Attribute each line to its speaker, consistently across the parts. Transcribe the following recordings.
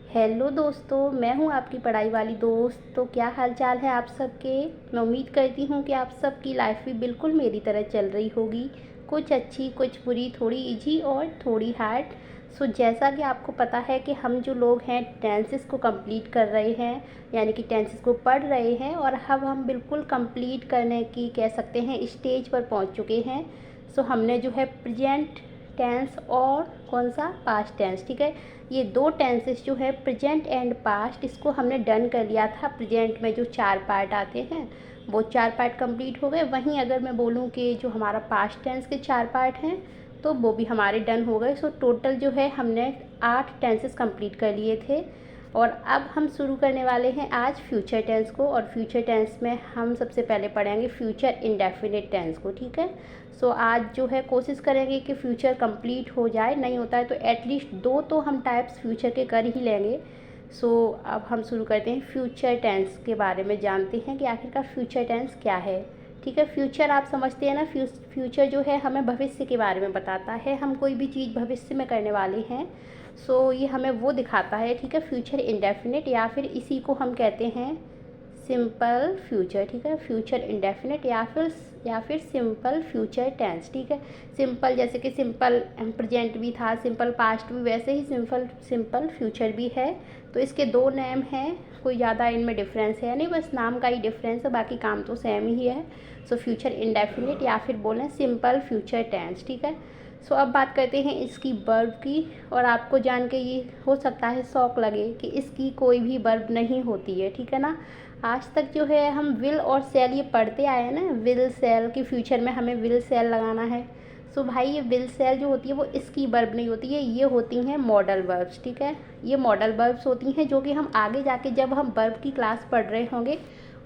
Speaker 1: Hello दोस्तों, मैं हूं आपकी पढ़ाई वाली दोस्त। तो क्या हाल चाल है आप सबके। मैं उम्मीद करती हूं कि आप सबकी लाइफ भी बिल्कुल मेरी तरह चल रही होगी, कुछ अच्छी कुछ बुरी, थोड़ी इजी और थोड़ी हार्ड। जैसा कि आपको पता है कि हम जो लोग हैं टेंसेस को कंप्लीट कर रहे हैं, यानी कि टेंसेस को पढ़ रहे हैं, और अब हम बिल्कुल कंप्लीट करने की कह सकते हैं स्टेज पर पहुंच चुके हैं। हमने जो है प्रेजेंट टेंस और कौन सा पास्ट टेंस, ठीक है, ये दो टेंसेस जो है प्रेजेंट एंड पास्ट, इसको हमने डन कर लिया था। प्रेजेंट में जो 4 पार्ट आते हैं वो 4 पार्ट कंप्लीट हो गए। वहीं अगर मैं बोलूँ कि जो हमारा पास्ट टेंस के 4 पार्ट हैं तो वो भी हमारे डन हो गए। टोटल जो है हमने 8 टेंसेस कंप्लीट कर लिए थे। और अब हम शुरू करने वाले हैं आज फ्यूचर टेंस को। और फ्यूचर टेंस में हम सबसे पहले पढ़ेंगे फ्यूचर इंडेफिनिट टेंस को, ठीक है। आज जो है कोशिश करेंगे कि फ्यूचर कंप्लीट हो जाए, नहीं होता है तो एटलीस्ट 2 तो हम टाइप्स फ्यूचर के कर ही लेंगे। अब हम शुरू करते हैं फ्यूचर टेंस के बारे में, जानते हैं कि आखिरकार फ्यूचर टेंस क्या है। ठीक है, फ्यूचर आप समझते हैं ना। फ्यूचर जो है हमें भविष्य के बारे में बताता है। हम कोई भी चीज़ भविष्य में करने वाले हैं, ये हमें वो दिखाता है, ठीक है। फ्यूचर इंडेफिनिट या फिर इसी को हम कहते हैं सिंपल फ्यूचर, ठीक है। फ्यूचर इंडेफिनिट या फिर सिंपल फ्यूचर टेंस, ठीक है। सिंपल जैसे कि सिंपल प्रेजेंट भी था, सिंपल पास्ट भी, वैसे ही सिंपल फ्यूचर भी है। तो इसके 2 नेम हैं, कोई ज़्यादा इनमें डिफरेंस है नहीं, बस नाम का ही डिफरेंस है, बाकी काम तो सेम ही है। फ्यूचर इंडेफिनिट या फिर बोलें सिंपल फ्यूचर टेंस, ठीक है। अब बात करते हैं इसकी वर्ब की। और आपको जान के ये हो सकता है शौक लगे कि इसकी कोई भी वर्ब नहीं होती है, ठीक है ना। आज तक जो है हम विल और सेल ये पढ़ते आए हैं ना, विल सेल की फ्यूचर में हमें विल सेल लगाना है। भाई ये विल सेल जो होती है वो इसकी वर्ब नहीं होती है, ये होती हैं मॉडल वर्ब्स, ठीक है। ये मॉडल वर्ब्स होती हैं जो कि हम आगे जाके जब हम वर्ब की क्लास पढ़ रहे होंगे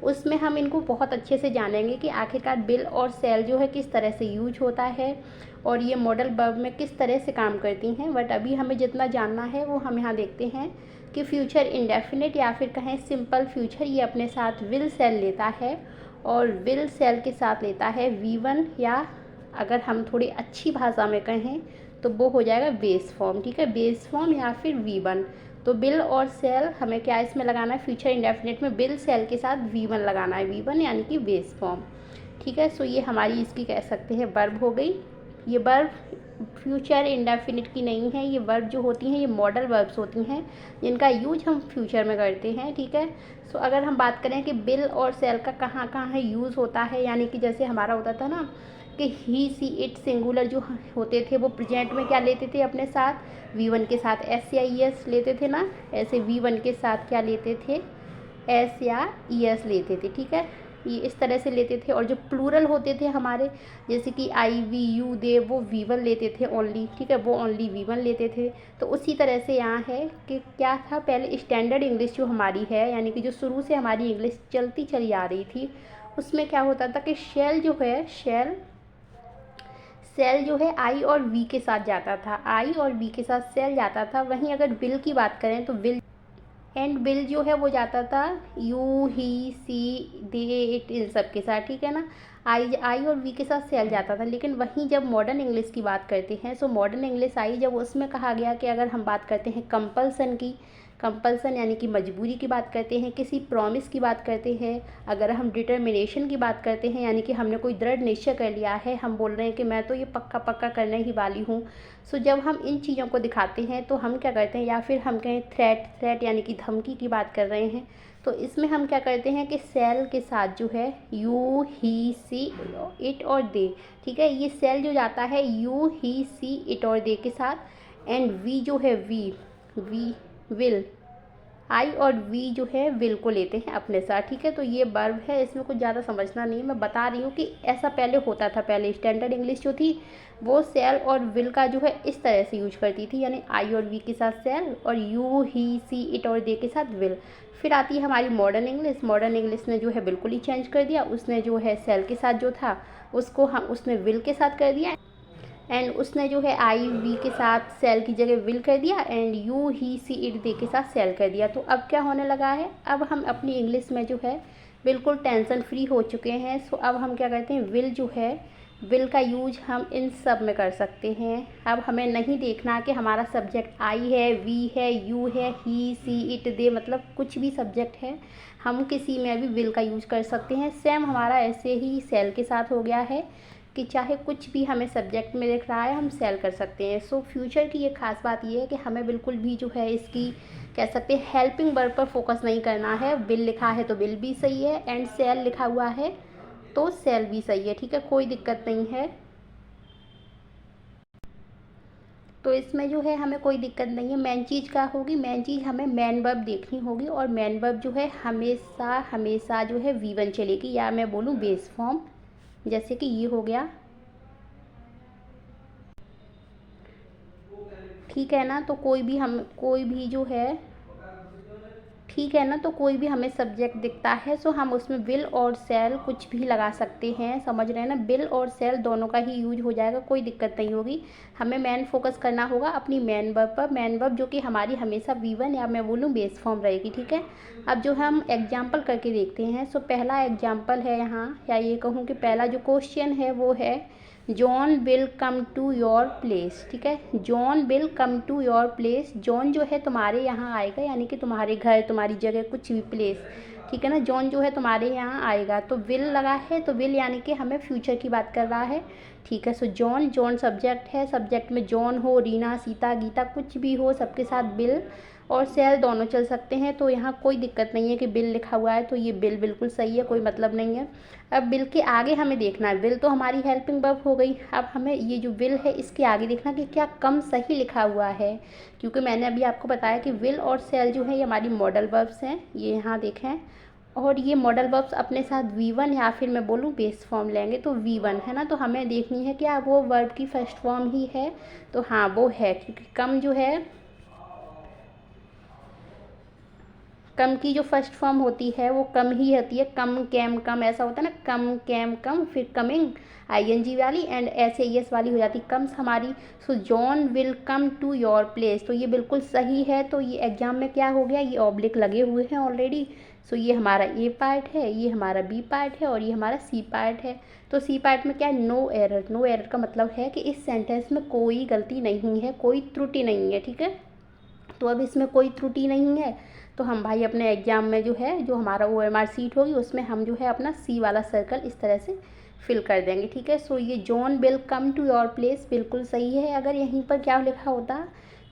Speaker 1: उसमें हम इनको बहुत अच्छे से जानेंगे कि आखिरकार विल और सेल जो है किस तरह से यूज होता है और ये मॉडल वर्ब में किस तरह से काम करती हैं। बट अभी हमें जितना जानना है वो हम यहाँ देखते हैं कि फ्यूचर इंडेफिनिट या फिर कहें सिंपल फ्यूचर, ये अपने साथ विल सेल लेता है और विल सेल के साथ लेता है V1, या अगर हम थोड़ी अच्छी भाषा में कहें तो वो हो जाएगा बेस फॉर्म, ठीक है। बेस फॉर्म या फिर V1। तो बिल और सेल हमें क्या इसमें लगाना है, फ्यूचर इंडेफिनिट में बिल सेल के साथ V1 लगाना है, V1 यानी कि बेस फॉर्म, ठीक है। ये हमारी इसकी कह सकते हैं वर्ब हो गई। ये वर्ब फ्यूचर इंडेफिनिट की नहीं है, ये वर्ब जो होती हैं ये मॉडल वर्ब्स होती हैं जिनका यूज हम फ्यूचर में करते हैं, ठीक है। अगर हम बात करें कि बिल और सेल का कहाँ कहाँ यूज़ होता है, यानी कि जैसे हमारा होता था ना कि ही सी इट सिंगुलर जो होते थे वो प्रेजेंट में क्या लेते थे अपने साथ, V1 के साथ S या ES लेते थे ना। ऐसे V1 के साथ क्या लेते थे, S या ES लेते थे, ठीक है। ये इस तरह से लेते थे। और जो प्लूरल होते थे हमारे, जैसे कि I, we, you, they, वो V1 लेते थे ओनली, ठीक है, वो ओनली V1 लेते थे। तो उसी तरह से यहाँ है कि क्या था, पहले स्टैंडर्ड इंग्लिश जो हमारी है, यानी कि जो शुरू से हमारी इंग्लिश चलती चली आ रही थी, उसमें क्या होता था कि सेल जो है आई और वी के साथ जाता था, आई और वी के साथ सेल जाता था। वहीं अगर बिल की बात करें तो बिल एंड बिल जो है वो जाता था you, he, C, they, it, इन सब के साथ, ठीक है ना। आई और वी के साथ सेल जाता था। लेकिन वहीं जब मॉडर्न इंग्लिश की बात करते हैं, मॉडर्न इंग्लिश आई जब उसमें कहा गया कि अगर हम बात करते हैं कंपल्सन की, कंपल्सन यानी कि मजबूरी की बात करते हैं, किसी प्रॉमिस की बात करते हैं, अगर हम डिटर्मिनेशन की बात करते हैं, यानी कि हमने कोई दृढ़ निश्चय कर लिया है, हम बोल रहे हैं कि मैं तो ये पक्का पक्का करने ही वाली हूँ। जब हम इन चीज़ों को दिखाते हैं तो हम क्या करते हैं, या फिर हम कहें थ्रेट यानी कि धमकी की बात कर रहे हैं, तो इसमें हम क्या करते हैं कि सेल के साथ जो है यू, ही, सी, इट और दे, ठीक है, ये सेल जो जाता है यू, ही, सी, इट और दे के साथ। एंड वी जो है वी विल, आई और वी जो है विल को लेते हैं अपने साथ, ठीक है। तो ये वर्ब है, इसमें कुछ ज़्यादा समझना नहीं है, मैं बता रही हूँ कि ऐसा पहले होता था। पहले स्टैंडर्ड इंग्लिश जो थी वो सेल और विल का जो है इस तरह से यूज करती थी, यानी आई और वी के साथ सेल और यू, ही, सी, इट और दे के साथ विल। फिर आती है हमारी मॉडर्न इंग्लिश। मॉडर्न इंग्लिश ने जो है बिल्कुल ही चेंज कर दिया, उसने जो है सेल के साथ जो था उसको उसने विल के साथ कर दिया, एंड उसने जो है आई, वी के साथ सेल की जगह विल कर दिया, and you, he, she, it, they के साथ सेल कर दिया। तो अब क्या होने लगा है, अब हम अपनी इंग्लिश में जो है बिल्कुल टेंशन फ्री हो चुके हैं। अब हम क्या करते हैं, विल जो है विल का यूज हम इन सब में कर सकते हैं। अब हमें नहीं देखना कि हमारा सब्जेक्ट आई है, वी है, यू है, ही, सी, इट, दे, मतलब कुछ भी सब्जेक्ट है हम किसी में भी विल का यूज कर सकते हैं। सेम हमारा ऐसे ही सेल के साथ हो गया है कि चाहे कुछ भी हमें सब्जेक्ट में दिख रहा है हम सेल कर सकते हैं। सो फ्यूचर की ये खास बात ये है कि हमें बिल्कुल भी जो है इसकी कह सकते हैं हेल्पिंग वर्ब पर फोकस नहीं करना है। विल लिखा है तो विल भी सही है, एंड सेल लिखा हुआ है तो सेल भी सही है, ठीक है, कोई दिक्कत नहीं है। तो इसमें जो है हमें कोई दिक्कत नहीं है। मेन चीज़ क्या होगी, मेन चीज़ हमें मेन वर्ब देखनी होगी, और मेन वर्ब जो है हमेशा हमेशा जो है V1 चलेगी, या मैं बोलूँ बेस फॉर्म, जैसे कि ये हो गया, ठीक है ना। तो कोई भी जो है, ठीक है ना, तो कोई भी हमें सब्जेक्ट दिखता है सो हम उसमें विल और सेल कुछ भी लगा सकते हैं, समझ रहे हैं ना। विल और सेल दोनों का ही यूज हो जाएगा, कोई दिक्कत नहीं होगी। हमें मेन फोकस करना होगा अपनी मेन वर्ब पर, मेन वर्ब जो कि हमारी हमेशा V1 या मैं बोलूँ बेस फॉर्म रहेगी, ठीक है। अब जो हम एग्जाम्पल करके देखते हैं, सो पहला एग्जाम्पल है यहाँ, या ये कहूँ कि पहला जो क्वेश्चन है वो है John will come to your place, ठीक है। John will come to your place, John जो है तुम्हारे यहाँ आएगा, यानी कि तुम्हारे घर, तुम्हारी जगह, कुछ भी प्लेस, ठीक है ना। जॉन जो है तुम्हारे यहाँ आएगा, तो विल लगा है, तो विल यानी कि हमें फ्यूचर की बात कर रहा है, ठीक है। सो जॉन, जॉन सब्जेक्ट है, सब्जेक्ट में जॉन हो, रीना, सीता, गीता, कुछ भी हो, सबके साथ बिल और सेल दोनों चल सकते हैं। तो यहाँ कोई दिक्कत नहीं है कि बिल लिखा हुआ है तो ये बिल बिल्कुल सही है, कोई मतलब नहीं है। अब बिल के आगे हमें देखना है, विल तो हमारी हेल्पिंग वर्ब हो गई, अब हमें ये जो विल है इसके आगे देखना कि क्या कम सही लिखा हुआ है, क्योंकि मैंने अभी आपको बताया कि विल और सेल जो है ये हमारी मॉडल वर्ब्स हैं, ये यहाँ देखें, और ये मॉडल वर्ब्स अपने साथ V1 या फिर मैं बोलूँ बेस फॉर्म लेंगे तो V1 है ना। तो हमें देखनी है क्या वो वर्ब की फर्स्ट फॉर्म ही है, तो हाँ वो है, क्योंकि कम जो है, कम की जो फर्स्ट फॉर्म होती है वो कम ही होती है, कम, कैम, कम, ऐसा होता है ना, कम, कैम, कम, फिर कमिंग ING वाली, एंड SAES वाली हो जाती कम्स हमारी। So John will come to your place, तो ये बिल्कुल सही है। तो ये एग्जाम में क्या हो गया, ये ऑब्लिक लगे हुए हैं ऑलरेडी। सो ये हमारा A पार्ट है, ये हमारा B पार्ट है, और ये हमारा C पार्ट है। तो C पार्ट में क्या है, नो एरर। नो एरर का मतलब है कि इस सेंटेंस में कोई गलती नहीं है, कोई त्रुटि नहीं है, ठीक है। तो अब इसमें कोई त्रुटि नहीं है, तो हम भाई अपने एग्ज़ाम में जो है, जो हमारा OMR सीट होगी उसमें हम जो है अपना C वाला सर्कल इस तरह से फिल कर देंगे, ठीक है। सो ये John will come to your place बिल्कुल सही है। अगर यहीं पर क्या लिखा होता,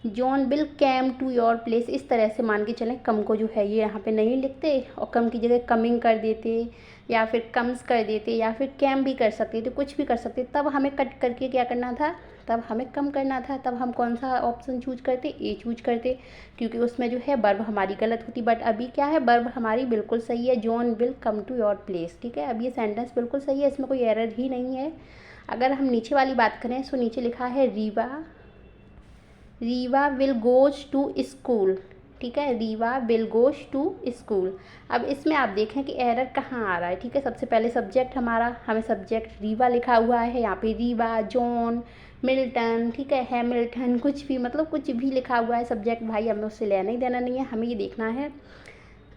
Speaker 1: John will came to your place, इस तरह से मान के चलें, कम को जो है ये यहाँ पे नहीं लिखते और कम की जगह कमिंग कर देते, या फिर कम्स कर देते, या फिर कैम भी कर सकते थे, कुछ भी कर सकते। तब हमें कट करके क्या करना था, तब हमें कम करना था, तब हम कौन सा ऑप्शन चूज करते, A चूज करते, क्योंकि उसमें जो है वर्ब हमारी गलत होती। बट अभी क्या है, वर्ब हमारी बिल्कुल सही है, John will come to your place, ठीक है। अब ये सेंटेंस बिल्कुल सही है, इसमें कोई एरर ही नहीं है। अगर हम नीचे वाली बात करें, सो नीचे लिखा है Riva will goes to school, ठीक है, Riva will goes to school. अब इसमें आप देखें कि एरर कहाँ आ रहा है, ठीक है। सबसे पहले सब्जेक्ट हमारा, हमें सब्जेक्ट रीवा लिखा हुआ है, यहाँ पे रीवा, जॉन, मिल्टन, ठीक है, हैमिल्टन, कुछ भी, मतलब कुछ भी लिखा हुआ है सब्जेक्ट, भाई हमें उससे लेना ही देना नहीं है। हमें ये देखना है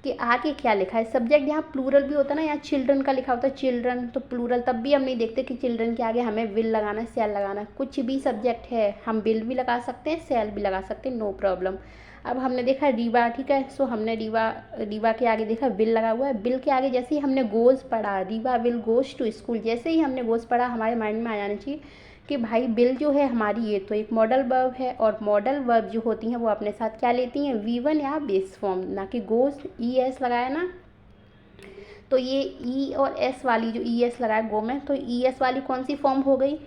Speaker 1: कि आगे क्या लिखा है। सब्जेक्ट यहाँ प्लूरल भी होता है ना, यहाँ चिल्ड्रन का लिखा होता है, चिल्ड्रन, तो प्लूरल, तब भी हम नहीं देखते कि चिल्ड्रन के आगे हमें विल लगाना है, सेल लगाना है। कुछ भी सब्जेक्ट है हम विल भी लगा सकते हैं, सेल भी लगा सकते हैं, नो प्रॉब्लम। अब हमने देखा रीवा, ठीक है, सो हमने रीवा के आगे देखा विल लगा हुआ है। विल के आगे जैसे ही हमने गोज पढ़ा, Riva will goes to school, जैसे ही हमने गोज पढ़ा हमारे माइंड में आ जाना चाहिए कि भाई विल जो है हमारी ये तो एक मॉडल वर्ब है, और मॉडल वर्ब जो होती हैं वो अपने साथ क्या लेती हैं, V1 या बेस फॉर्म, ना कि गोज ES लगाया ना। तो ये E और S वाली, जो ES लगाया गो में, तो ES वाली कौन सी फॉर्म हो गई,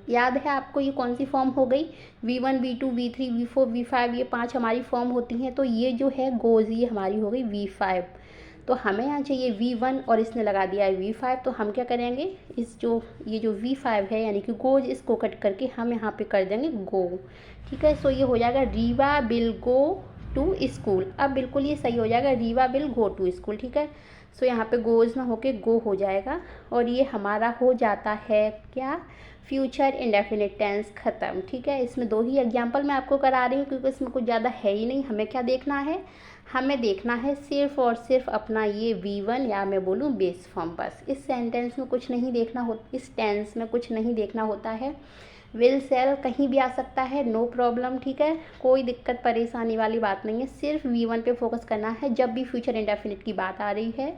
Speaker 1: याद है आपको ये कौन सी फॉर्म हो गई, V1 V2 V3 V4 V5, ये 5 हमारी फॉर्म होती हैं। तो ये जो है गोज, ये हमारी हो गई V5। तो हमें यहाँ चाहिए V1 और इसने लगा दिया है V5, तो हम क्या करेंगे, ये जो V5 है यानी कि गोज, इसको कट करके हम यहाँ पे कर देंगे गो, ठीक है। सो ये हो जाएगा Riva will go to school. अब बिल्कुल ये सही हो जाएगा, Riva will go to school, ठीक है। सो यहाँ पे गोज़ ना होके गो हो जाएगा और ये हमारा हो जाता है क्या, फ्यूचर इंडेफिनिट टेंस ख़त्म। ठीक है, इसमें 2 ही एग्जाम्पल मैं आपको करा रही हूँ क्योंकि इसमें कुछ ज़्यादा है ही नहीं। हमें क्या देखना है, हमें देखना है सिर्फ़ और सिर्फ अपना ये V1 या मैं बोलूँ बेस फॉर्म, बस। इस सेंटेंस में कुछ नहीं देखना हो, इस टेंस में कुछ नहीं देखना होता है। विल सेल कहीं भी आ सकता है, नो प्रॉब्लम। ठीक है, कोई दिक्कत परेशानी वाली बात नहीं है, सिर्फ V1 पे फोकस करना है जब भी फ्यूचर इंडेफिनिट की बात आ रही है।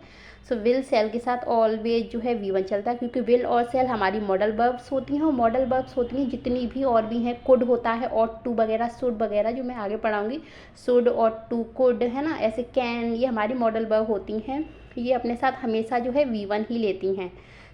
Speaker 1: सो विल सेल के साथ ऑलवेज जो है V1 चलता है क्योंकि विल और सेल हमारी मॉडल वर्ब्स होती हैं और मॉडल वर्ब्स होती हैं जितनी भी और भी हैं, कुड होता है, ऑट टू वगैरह, शुड वगैरह, जो मैं आगे पढ़ाऊँगी, शुड, ऑट टू, कुड, है ना, ऐसे कैन, ये हमारी मॉडल वर्ब होती हैं। ये अपने साथ हमेशा जो है V1 ही लेती हैं।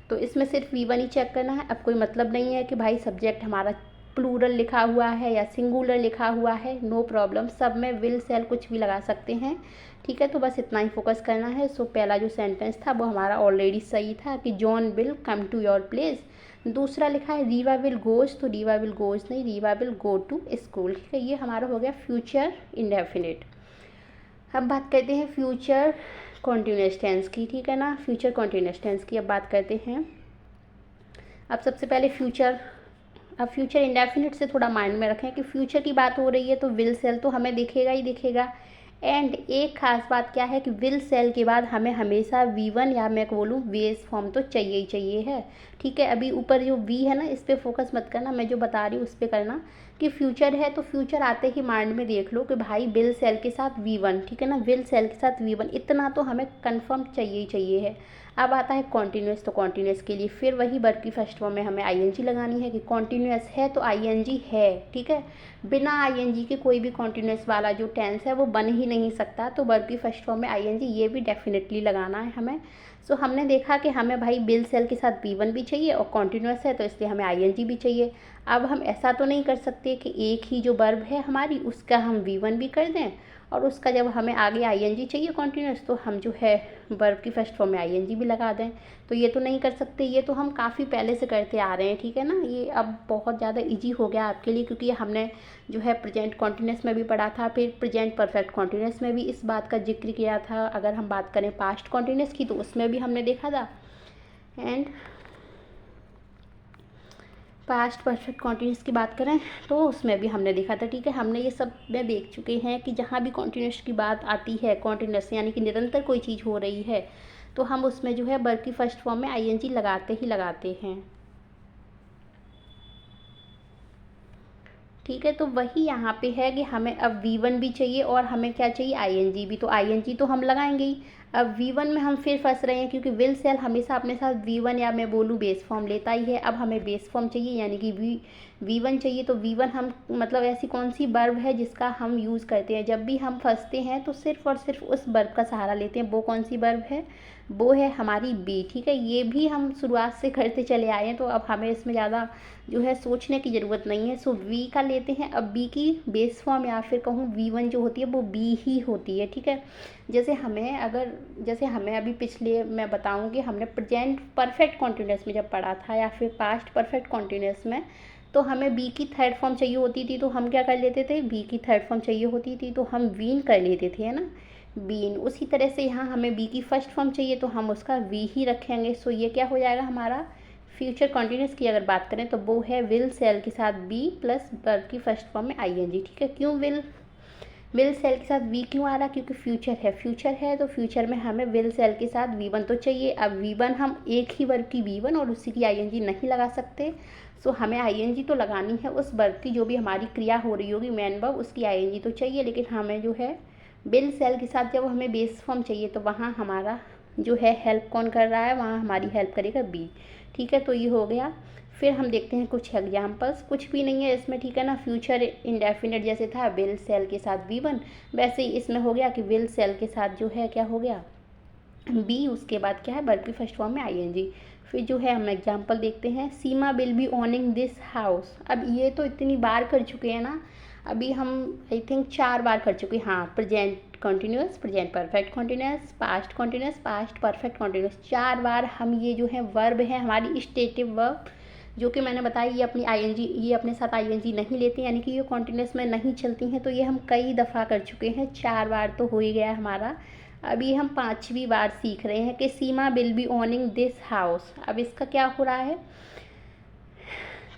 Speaker 1: तो इसमें सिर्फ V1 ही चेक करना है। अब कोई मतलब नहीं है कि भाई सब्जेक्ट हमारा प्लूरल लिखा हुआ है या सिंगुलर लिखा हुआ है, नो प्रॉब्लम, सब में विल सेल कुछ भी लगा सकते हैं। ठीक है, तो बस इतना ही फोकस करना है। सो पहला जो सेंटेंस था वो हमारा ऑलरेडी सही था कि John will come to your place. दूसरा लिखा है रीवा विल गोज, तो रीवा विल गोज नहीं, Riva will go to school. ठीक है, ये हमारा हो गया फ्यूचर इंडेफिनिट। अब बात करते हैं फ्यूचर कॉन्टिन्यूअस टेंस की। ठीक है ना, फ्यूचर कॉन्टिन्यूअस टेंस की अब बात करते हैं। अब सबसे पहले फ्यूचर इंडेफिनिट से थोड़ा माइंड में रखें कि फ्यूचर की बात हो रही है तो विल सेल तो हमें दिखेगा ही दिखेगा। एंड एक खास बात क्या है कि विल सेल के बाद हमें हमेशा V1 या मैं बोलूँ बेस फॉर्म तो चाहिए ही चाहिए है। ठीक है, अभी ऊपर जो V है ना, इस पर फोकस मत करना, मैं जो बता रही हूँ उस पर करना कि फ्यूचर है तो फ्यूचर आते ही माइंड में देख लो कि भाई विल सेल के साथ V1। ठीक है ना, विल सेल के साथ V1, इतना तो हमें कन्फर्म चाहिए ही चाहिए है। अब आता है कॉन्टीन्यूअस, तो कॉन्टीन्यूअस के लिए फिर वही वर्ब की फर्स्ट फॉर्म में हमें ING लगानी है कि कॉन्टीन्यूअस है तो ING है। ठीक है, बिना ING के कोई भी कॉन्टीन्यूअस वाला जो टेंस है वो बन ही नहीं सकता, तो वर्ब की फर्स्ट फॉर्म में ING ये भी डेफिनेटली लगाना है हमें। सो हमने देखा कि हमें भाई विल सेल के साथ V1 भी चाहिए और कॉन्टीन्यूअस है तो इसलिए हमें ING भी चाहिए। अब हम ऐसा तो नहीं कर सकते कि एक ही जो वर्ब है हमारी उसका हम V1 भी कर दें और उसका जब हमें आगे ING चाहिए कॉन्टीन्यूअस तो हम जो है वर्ब की फर्स्ट फॉर्म में ING भी लगा दें, तो ये तो नहीं कर सकते। ये तो हम काफ़ी पहले से करते आ रहे हैं। ठीक है ना, ये अब बहुत ज़्यादा इजी हो गया आपके लिए क्योंकि हमने जो है प्रेजेंट कॉन्टीन्यूअस में भी पढ़ा था, फिर प्रेजेंट परफेक्ट कॉन्टीन्यूअस में भी इस बात का जिक्र किया था। अगर हम बात करें पास्ट कॉन्टीन्यूअस की तो उसमें भी हमने देखा था, एंड पास्ट परफेक्ट कॉन्टीन्यूअस की बात करें तो उसमें भी हमने देखा था। ठीक है, हमने ये सब में देख चुके हैं कि जहाँ भी कॉन्टीन्यूअस की बात आती है, कॉन्टीन्यूअस यानी कि निरंतर कोई चीज़ हो रही है, तो हम उसमें जो है वर्ब की फर्स्ट फॉर्म में ING लगाते ही लगाते हैं। ठीक है, तो वही यहाँ पे है कि हमें अब V1 भी चाहिए और हमें क्या चाहिए, ING भी, तो ING तो हम लगाएंगे ही। अब V1 में हम फिर फंस रहे हैं क्योंकि विल सेल हमेशा अपने साथ V1 या मैं बोलूँ बेस फॉर्म लेता ही है। अब हमें बेस फॉर्म चाहिए यानी कि V1 चाहिए, तो V1 हम मतलब ऐसी कौन सी वर्ब है जिसका हम यूज़ करते हैं जब भी हम फंसते हैं तो सिर्फ और सिर्फ उस वर्ब का सहारा लेते हैं। वो कौन सी वर्ब है, वो है हमारी बी। ठीक है, ये भी हम शुरुआत से करते चले आए हैं तो अब हमें इसमें ज़्यादा जो है सोचने की ज़रूरत नहीं है। सो वी का लेते हैं अब बी की बेस फॉर्म, या फिर कहूँ V1 जो होती है वो बी ही होती है। ठीक है, जैसे हमें अभी पिछले मैं बताऊँगी, हमने प्रेजेंट परफेक्ट कॉन्टीन्यूअस में जब पढ़ा था या फिर पास्ट परफेक्ट कॉन्टीन्यूअस में, तो हमें बी की थर्ड फॉर्म चाहिए होती थी तो हम क्या कर लेते थे, बी की थर्ड फॉर्म चाहिए होती थी तो हम वीन कर लेते थे, है ना, बीन। उसी तरह से यहाँ हमें बी की फर्स्ट फॉर्म चाहिए तो हम उसका वी ही रखेंगे। सो ये क्या हो जाएगा हमारा फ्यूचर कॉन्टीन्यूअस की अगर बात करें तो वो है विल सेल के साथ बी प्लस वर्ब की फर्स्ट फॉर्म में ING। ठीक है, क्यों विल सेल के साथ वी क्यों आ रहा, क्योंकि फ्यूचर है तो फ्यूचर में हमें विल सेल के साथ V1 तो चाहिए। अब V1 हम एक ही वर्ब की V1 और उसी की ING नहीं लगा सकते, सो हमें ING तो लगानी है उस वर्ब की जो भी हमारी क्रिया हो रही होगी, मेन वर्ब, उसकी ING तो चाहिए। लेकिन हमें जो है विल सेल के साथ जब हमें बेस फॉर्म चाहिए तो वहाँ हमारा जो है हेल्प कौन कर रहा है, वहाँ हमारी हेल्प करेगा बी। ठीक है, तो ये हो गया। फिर हम देखते हैं कुछ एग्जाम्पल्स, कुछ भी नहीं है इसमें। ठीक है ना, फ्यूचर इंडेफिनिट जैसे था विल सेल के साथ V1, वैसे ही इसमें हो गया कि विल सेल के साथ जो है क्या हो गया बी, उसके बाद क्या है वर्ब की फर्स्ट फॉर्म में ING। फिर जो है हम एग्जाम्पल देखते हैं, Seema will be owning this house. अब ये तो इतनी बार कर चुके हैं ना, अभी हम आई थिंक 4 बार कर चुके हैं। हाँ, present continuous, present perfect continuous, past continuous, past perfect continuous, 4 बार हम ये जो है वर्ब है हमारी स्टेटिव वर्ब, जो कि मैंने बताया ये अपनी ING, ये अपने साथ ING नहीं लेती यानी कि ये कॉन्टीन्यूअस में नहीं चलती हैं, तो ये हम कई दफ़ा कर चुके हैं, 4 बार तो हो ही गया हमारा। अभी हम 5वीं बार सीख रहे हैं कि Seema will be owning this house. अब इसका क्या हो रहा है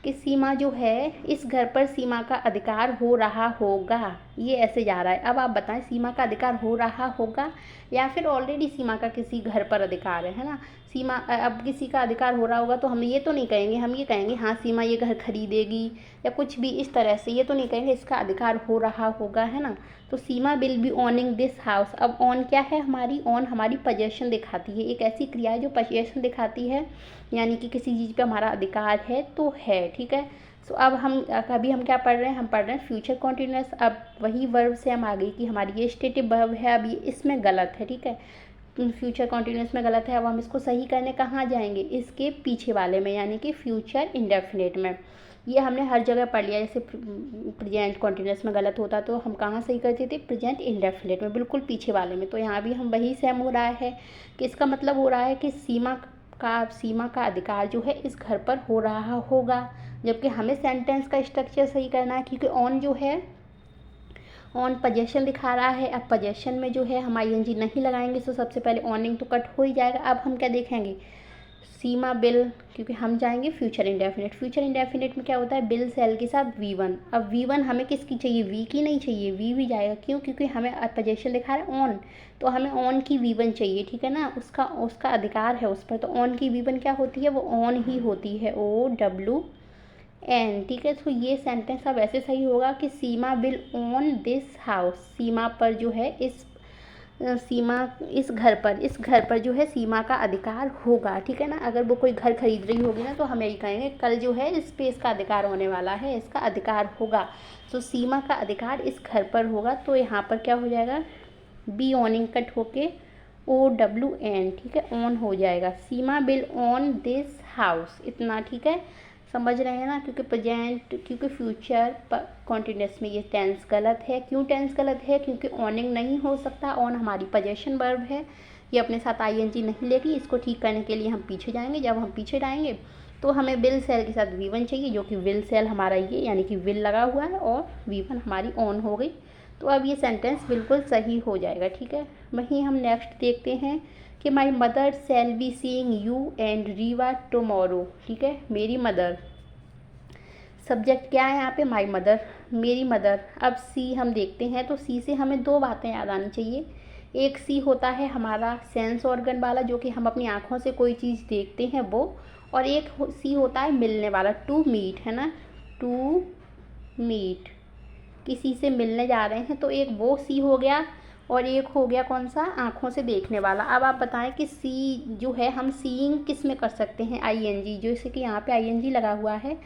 Speaker 1: कि सीमा जो है इस घर पर सीमा का अधिकार हो रहा होगा, ये ऐसे जा रहा है। अब आप बताएं सीमा का अधिकार हो रहा होगा या फिर ऑलरेडी सीमा का किसी घर पर अधिकार है ना। सीमा अब किसी का अधिकार हो रहा होगा तो हम ये तो नहीं कहेंगे, हम ये कहेंगे हाँ सीमा ये घर खरीदेगी या कुछ भी इस तरह से, ये तो नहीं कहेंगे इसका अधिकार हो रहा होगा, है ना। तो Seema will be owning this house. अब ऑन क्या है हमारी, ऑन हमारी पोजेशन दिखाती है, एक ऐसी क्रिया है जो पोजेशन दिखाती है, यानी कि किसी चीज़ पे हमारा अधिकार है तो है, ठीक है। सो अब अभी हम क्या पढ़ रहे हैं, हम पढ़ रहे हैं फ्यूचर कॉन्टिन्यूअस। अब वही वर्ब से हम आ गई कि हमारी ये स्टेटिव वर्ब है, अब ये इसमें गलत है, ठीक है, फ्यूचर कॉन्टिन्यूअस में गलत है। अब हम इसको सही करने कहाँ जाएंगे, इसके पीछे वाले में, यानी कि फ्यूचर इंडेफिनिट में। ये हमने हर जगह पढ़ लिया, जैसे प्रेजेंट कॉन्टिन्यूअस में गलत होता तो हम कहाँ सही करते थे, प्रेजेंट इंडेफिनिट में, बिल्कुल पीछे वाले में। तो यहाँ भी हम वही सेम हो रहा है कि इसका मतलब हो रहा है कि सीमा का अधिकार जो है इस घर पर हो रहा होगा, जबकि हमें सेंटेंस का स्ट्रक्चर सही करना है, क्योंकि ऑन जो है ऑन पोजेशन दिखा रहा है। अब पोजेशन में जो है हम आईएनजी नहीं लगाएंगे, तो सबसे पहले ऑनिंग तो कट हो ही जाएगा। अब हम क्या देखेंगे, सीमा बिल, क्योंकि हम जाएंगे फ्यूचर इंडेफिनिट। फ्यूचर इंडेफिनिट में क्या होता है, बिल सेल के साथ V1। अब V1 हमें किसकी चाहिए, वी की नहीं चाहिए, वी भी जाएगा, क्यों, क्योंकि हमें पोजेशन दिखा रहा है ऑन, तो हमें ऑन की V1 चाहिए, ठीक है ना, उसका अधिकार है उस पर। तो ऑन की V1 क्या होती है, वो ऑन ही होती है, OWN, ठीक है। तो ये सेंटेंस अब ऐसे सही होगा कि Seema will own this house. सीमा पर जो है इस घर पर जो है सीमा का अधिकार होगा, ठीक है ना। अगर वो कोई घर खरीद रही होगी ना तो हम यही कहेंगे कल जो है इस पे इसका अधिकार होने वाला है, इसका अधिकार होगा। तो सीमा का अधिकार इस घर पर होगा, तो यहाँ पर क्या हो जाएगा, बी ऑनिंग कट होके OWN, ठीक है, ऑन हो जाएगा। सीमा विल ऑन दिस हाउस, इतना ठीक है, समझ रहे हैं ना। क्योंकि फ्यूचर कॉन्टिन्यूअस में ये टेंस गलत है। क्यों टेंस गलत है, क्योंकि ऑनिंग नहीं हो सकता, ऑन हमारी पोजेशन वर्ब है, ये अपने साथ आईएनजी नहीं लेगी। इसको ठीक करने के लिए हम पीछे जाएंगे। जब हम पीछे जाएंगे तो हमें विल सेल के साथ V1 चाहिए, जो कि विल सेल हमारा ये, यानी कि विल लगा हुआ है और V1 हमारी ऑन हो गई। तो अब ये सेंटेंस बिल्कुल सही हो जाएगा, ठीक है। वहीं हम नेक्स्ट देखते हैं कि माई mother shall be seeing you and Reeva tomorrow, ठीक है। मेरी मदर, सब्जेक्ट क्या है यहाँ पे, माई मदर, मेरी मदर। अब सी हम देखते हैं, तो सी से हमें दो बातें याद आनी चाहिए। एक सी होता है हमारा सेंस ऑर्गन वाला, जो कि हम अपनी आँखों से कोई चीज़ देखते हैं वो, और एक सी होता है मिलने वाला, टू मीट, है ना, टू मीट, किसी से मिलने जा रहे हैं, तो एक वो सी हो गया और एक हो गया कौन सा, आँखों से देखने वाला। अब आप बताएं कि सी जो है हम सीइंग किस में कर सकते हैं, आईएनजी, जैसे कि यहाँ पे आईएनजी लगा हुआ है,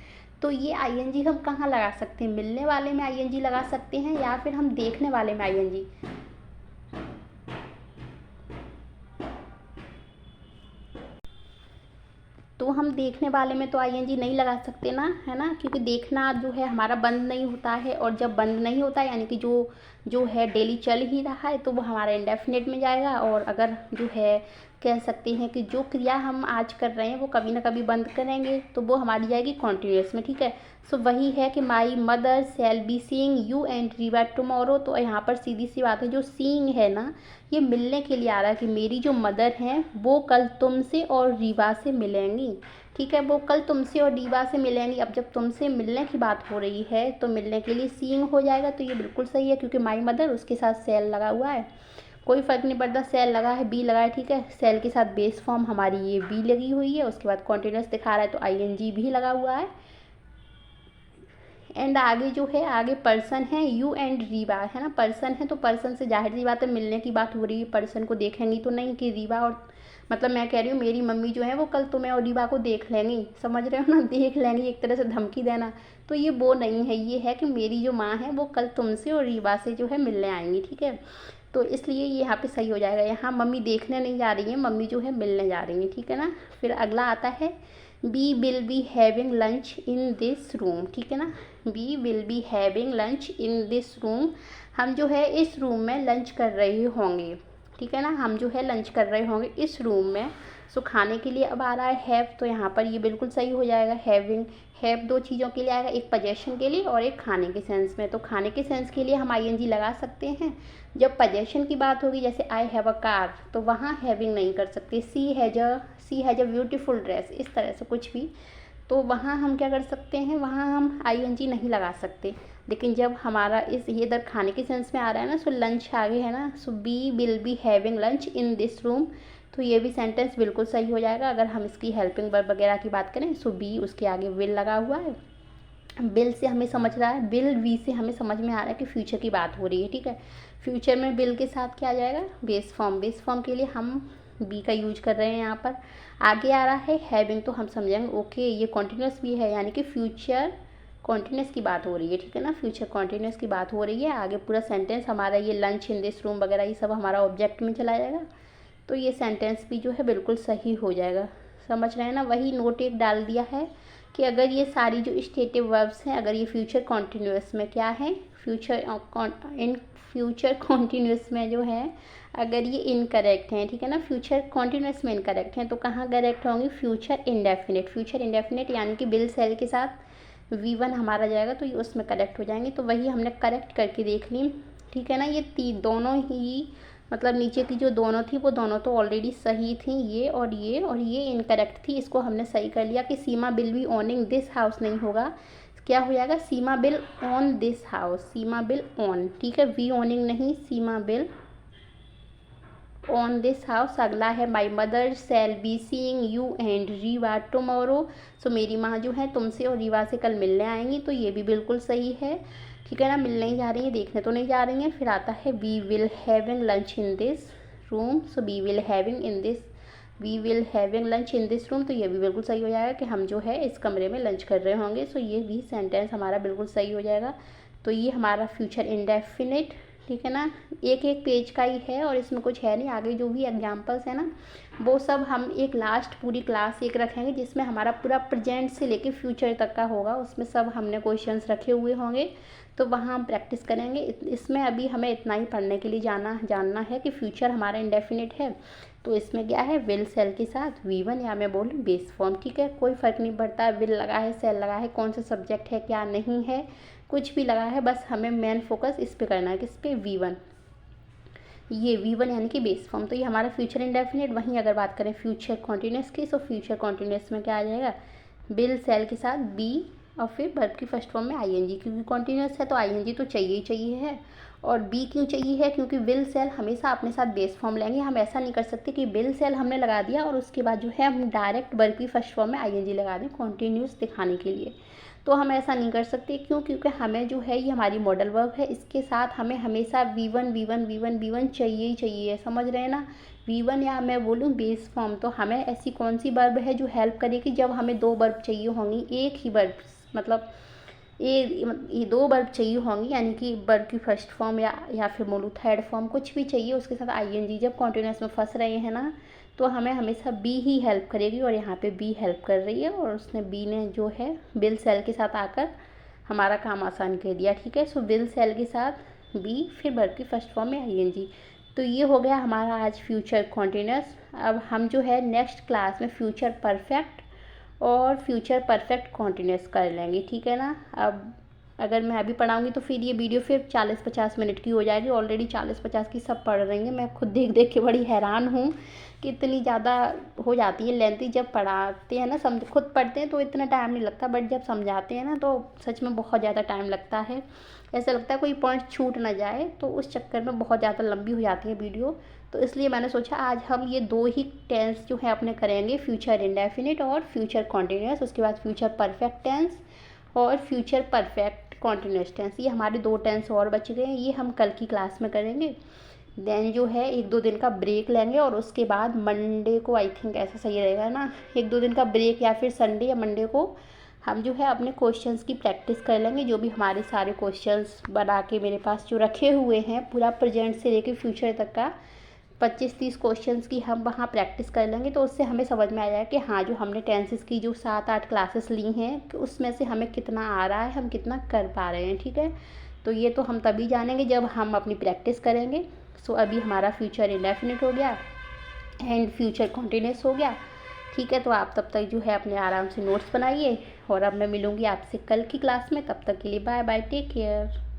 Speaker 1: तो ये आईएनजी हम कहाँ लगा सकते हैं, मिलने वाले में आईएनजी लगा सकते हैं या फिर हम देखने वाले में आईएनजी। तो हम देखने वाले में तो आईएनजी नहीं लगा सकते ना, है ना, क्योंकि देखना जो है हमारा बंद नहीं होता है, और जब बंद नहीं होता यानी कि जो है डेली चल ही रहा है, तो वो हमारा इंडेफिनिट में जाएगा। और अगर जो है कह सकते हैं कि जो क्रिया हम आज कर रहे हैं वो कभी ना कभी बंद करेंगे, तो वो हमारी जाएगी कॉन्टिन्यूअस में, ठीक है। सो वही है कि माई mother shall be seeing you and Reeva tomorrow. तो यहाँ पर सीधी सी बात है, जो सीइंग है ना, ये मिलने के लिए आ रहा है कि मेरी जो मदर हैं वो कल तुमसे और रीवा से मिलेंगी, ठीक है, वो कल तुमसे और रीवा से मिलेंगी। अब जब तुमसे मिलने की बात हो रही है तो मिलने के लिए सीइंग हो जाएगा, तो ये बिल्कुल सही है, क्योंकि माई मदर उसके साथ सेल लगा हुआ है, कोई फ़र्क नहीं पड़ता, सेल लगा है, बी लगा है, ठीक है। सेल के साथ बेस फॉर्म हमारी ये बी लगी हुई है, उसके बाद कॉन्टिन्यूअस दिखा रहा है तो आईएनजी भी लगा हुआ है। एंड आगे जो है, आगे पर्सन है, यू एंड रीवा, है ना, पर्सन है, तो पर्सन से जाहिर सी बात है मिलने की बात हो रही है, पर्सन को देखेंगी तो नहीं कि रीवा, और मतलब मैं कह रही हूँ मेरी मम्मी जो है वो कल तुम्हें और रीवा को देख लेंगी, समझ रहे हो ना, देख लेंगी, एक तरह से धमकी देना, तो ये वो नहीं है, ये है कि मेरी जो माँ है वो कल तुमसे और रीवा से जो है मिलने आएंगी, ठीक है। तो इसलिए ये यहाँ पे सही हो जाएगा, यहाँ मम्मी देखने नहीं जा रही है, मम्मी जो है मिलने जा रही है, ठीक है ना। फिर अगला आता है, we will be having lunch in this room, ठीक है ना, we will be having lunch in this room, हम जो है इस रूम में लंच कर रहे होंगे, ठीक है ना, हम जो है लंच कर रहे होंगे इस रूम में। सो खाने के लिए अब आ रहा है हैव, तो यहाँ पर ये बिल्कुल सही हो जाएगा। हैविंग, हैव दो चीज़ों के लिए आएगा, एक पोजेशन के लिए और एक खाने के सेंस में। तो खाने के सेंस के लिए हम आईएनजी लगा सकते हैं। जब पोजेशन की बात होगी, जैसे आई हैव अ कार, तो वहाँ हैविंग नहीं कर सकते। सी हैज़ अ ब्यूटीफुल ड्रेस, इस तरह से कुछ भी, तो वहाँ हम क्या कर सकते हैं, वहाँ हम आईएनजी नहीं लगा सकते। लेकिन जब हमारा ये इधर खाने के सेंस में आ रहा है ना, सो लंच आगे है ना, so we will be having lunch in this room, तो ये भी सेंटेंस बिल्कुल सही हो जाएगा। अगर हम इसकी हेल्पिंग वर्ब वगैरह की बात करें, सो बी उसके आगे विल लगा हुआ है। बिल से हमें समझ रहा है, बिल वी से हमें समझ में आ रहा है कि फ्यूचर की बात हो रही है, ठीक है। फ्यूचर में बिल के साथ क्या आ जाएगा, बेस फॉर्म। बेस फॉर्म के लिए हम बी का यूज कर रहे हैं यहाँ पर। आगे आ रहा है हैविंग, तो हम समझेंगे ओके ये कॉन्टिन्यूस भी है, यानी कि फ्यूचर कॉन्टिन्यूस की बात हो रही है, ठीक है ना। फ्यूचर कॉन्टिन्यूस की बात हो रही है। आगे पूरा सेंटेंस हमारा ये लंच इन दिस रूम वगैरह ये सब हमारा ऑब्जेक्ट में चला जाएगा, तो ये सेंटेंस भी जो है बिल्कुल सही हो जाएगा। समझ रहे हैं ना। वही नोट एक डाल दिया है कि अगर ये सारी जो स्टेटिव वर्ब्स हैं, अगर ये फ्यूचर कॉन्टिन्यूस में क्या है, इन फ्यूचर कॉन्टिन्यूस में जो है अगर ये इनकरेक्ट हैं, ठीक है ना, फ्यूचर कॉन्टिन्यूस में इनकरेक्ट हैं, तो कहाँ करेक्ट होंगी, फ्यूचर इंडेफिनिट। फ्यूचर इंडेफिनिट यानी कि विल सेल के साथ V1 हमारा जाएगा, तो ये उसमें करेक्ट हो जाएंगे। तो वही हमने करेक्ट करके देख ली, ठीक है ना। ये दोनों ही मतलब नीचे की जो दोनों थी वो दोनों तो ऑलरेडी सही थी, ये और ये इनकरेक्ट थी। इसको हमने सही कर लिया कि सीमा बिल भी ऑनिंग दिस हाउस नहीं होगा, क्या हो जाएगा, Seema will own this house, Seema will own, ठीक है, वी ऑनिंग नहीं, Seema will own this house. अगला है my mother shall be seeing you and Reeva tomorrow, so मेरी माँ जो है तुमसे और रीवा से कल मिलने आएंगी, तो ये भी बिल्कुल सही है, ठीक है ना। मिलने ही जा रही हैं, देखने तो नहीं जा रही हैं। फिर आता है we will having lunch in this room, so we will having lunch in this room, तो ये भी बिल्कुल सही हो जाएगा कि हम जो है इस कमरे में लंच कर रहे होंगे। सो ये भी सेंटेंस हमारा बिल्कुल सही हो जाएगा। तो ये हमारा फ्यूचर इंडेफिनिट, ठीक है ना, एक एक पेज का ही है और इसमें कुछ है नहीं। आगे जो भी एग्जाम्पल्स है ना, वो सब हम एक लास्ट पूरी क्लास एक रखेंगे जिसमें हमारा पूरा प्रेजेंट से लेके फ्यूचर तक का होगा, उसमें सब हमने क्वेश्चंस रखे हुए होंगे, तो वहाँ हम प्रैक्टिस करेंगे। इसमें अभी हमें इतना ही पढ़ने के लिए जानना है कि फ्यूचर हमारा इंडेफिनिट है, तो इसमें क्या है, विल सेल के साथ V1 या मैं बोलूँ बेस फॉर्म, ठीक है, कोई फ़र्क नहीं पड़ता विल लगा है सेल लगा है, कौन सा सब्जेक्ट है क्या नहीं है, कुछ भी लगा है, बस हमें मेन फोकस इस पे करना है, किस पे, V1, ये V1 यानी कि बेस फॉर्म। तो ये हमारा फ्यूचर इंडेफिनिट। वहीं अगर बात करें फ्यूचर कॉन्टिन्यूस की, तो फ्यूचर कॉन्टिन्यूस में क्या आ जाएगा, बिल सेल के साथ बी और फिर वर्ब की फर्स्ट फॉर्म में आईएनजी, क्योंकि कॉन्टिन्यूस है तो आईएनजी तो चाहिए ही चाहिए है। और बी क्यों चाहिए है, क्योंकि विल सेल हमेशा अपने साथ बेस फॉर्म लेंगे। हम ऐसा नहीं कर सकते कि विल सेल हमने लगा दिया और उसके बाद जो है हम डायरेक्ट वर्ब की फर्स्ट फॉर्म में आईएनजी लगा दें कॉन्टिन्यूस दिखाने के लिए, तो हम ऐसा नहीं कर सकते। क्यों, क्योंकि हमें जो है ये हमारी मॉडल वर्ब है, इसके साथ हमें हमेशा V1 चाहिए ही चाहिए, समझ रहे हैं ना। V1 या मैं बोलूँ बेस फॉर्म, तो हमें ऐसी कौन सी वर्ब है जो हेल्प करेगी जब हमें दो वर्ब चाहिए होंगी, एक ही वर्ब, मतलब ये दो वर्ब चाहिए होंगी, यानी कि वर्ब की फर्स्ट फॉर्म या फिर बोलूँ थर्ड फॉर्म, कुछ भी चाहिए, उसके साथ आईएनजी जब कॉन्टिन्यूस में फंस रहे हैं ना, तो हमें हमेशा बी ही हेल्प करेगी, और यहाँ पे बी हेल्प कर रही है, और उसने बी ने जो है विल सेल के साथ आकर हमारा काम आसान कर दिया, ठीक है। सो विल सेल के साथ बी, फिर वर्ब की फर्स्ट फॉर्म में आईएनजी। तो ये हो गया हमारा आज फ्यूचर कॉन्टिन्यूस। अब हम जो है नेक्स्ट क्लास में फ्यूचर परफेक्ट और फ्यूचर परफेक्ट कॉन्टिन्यूस कर लेंगे, ठीक है ना। अब अगर मैं अभी पढ़ाऊँगी तो फिर ये वीडियो फिर 40-50 मिनट की हो जाएगी, ऑलरेडी 40-50 की सब पढ़ रही हैं। मैं खुद देख देख के बड़ी हैरान हूँ कि इतनी ज़्यादा हो जाती है लेंथी। जब पढ़ाते हैं ना, समझ खुद पढ़ते हैं तो इतना टाइम नहीं लगता, बट जब समझाते हैं ना तो सच में बहुत ज़्यादा टाइम लगता है। ऐसा लगता है कोई पॉइंट छूट ना जाए, तो उस चक्कर में बहुत ज़्यादा लंबी हो जाती है वीडियो। तो इसलिए मैंने सोचा आज हम ये दो ही टेंस जो है अपने करेंगे, फ्यूचर इंडेफिनिट और फ्यूचर कॉन्टिन्यूस, उसके बाद फ्यूचर परफेक्ट टेंस और फ्यूचर परफेक्ट कॉन्टिन्यूस टेंस। ये हमारे दो टेंस और बच गए हैं, ये हम कल की क्लास में करेंगे। देन जो है 1-2 दिन का ब्रेक लेंगे, और उसके बाद मंडे को, आई थिंक ऐसा सही रहेगा ना, 1-2 दिन का ब्रेक या फिर संडे या मंडे को हम जो है अपने क्वेश्चंस की प्रैक्टिस कर लेंगे। जो भी हमारे सारे क्वेश्चंस बना के मेरे पास जो रखे हुए हैं, पूरा प्रेजेंट से लेकर फ्यूचर तक का 25-30 क्वेश्चंस की हम वहाँ प्रैक्टिस कर लेंगे, तो उससे हमें समझ में आ जाएगा कि हाँ, जो हमने टेंसेस की जो 7-8 क्लासेस ली हैं, कि उसमें से हमें कितना आ रहा है, हम कितना कर पा रहे हैं, ठीक है। तो ये तो हम तभी जानेंगे जब हम अपनी प्रैक्टिस करेंगे। सो अभी हमारा फ्यूचर इंडेफिनिट हो गया, एंड फ्यूचर कॉन्टिन्यूस हो गया। ठीक है, तो आप तब तक जो है अपने आराम से नोट्स बनाइए और अब मैं मिलूँगी आपसे कल की क्लास में। तब तक के लिए बाय बाय, टेक केयर।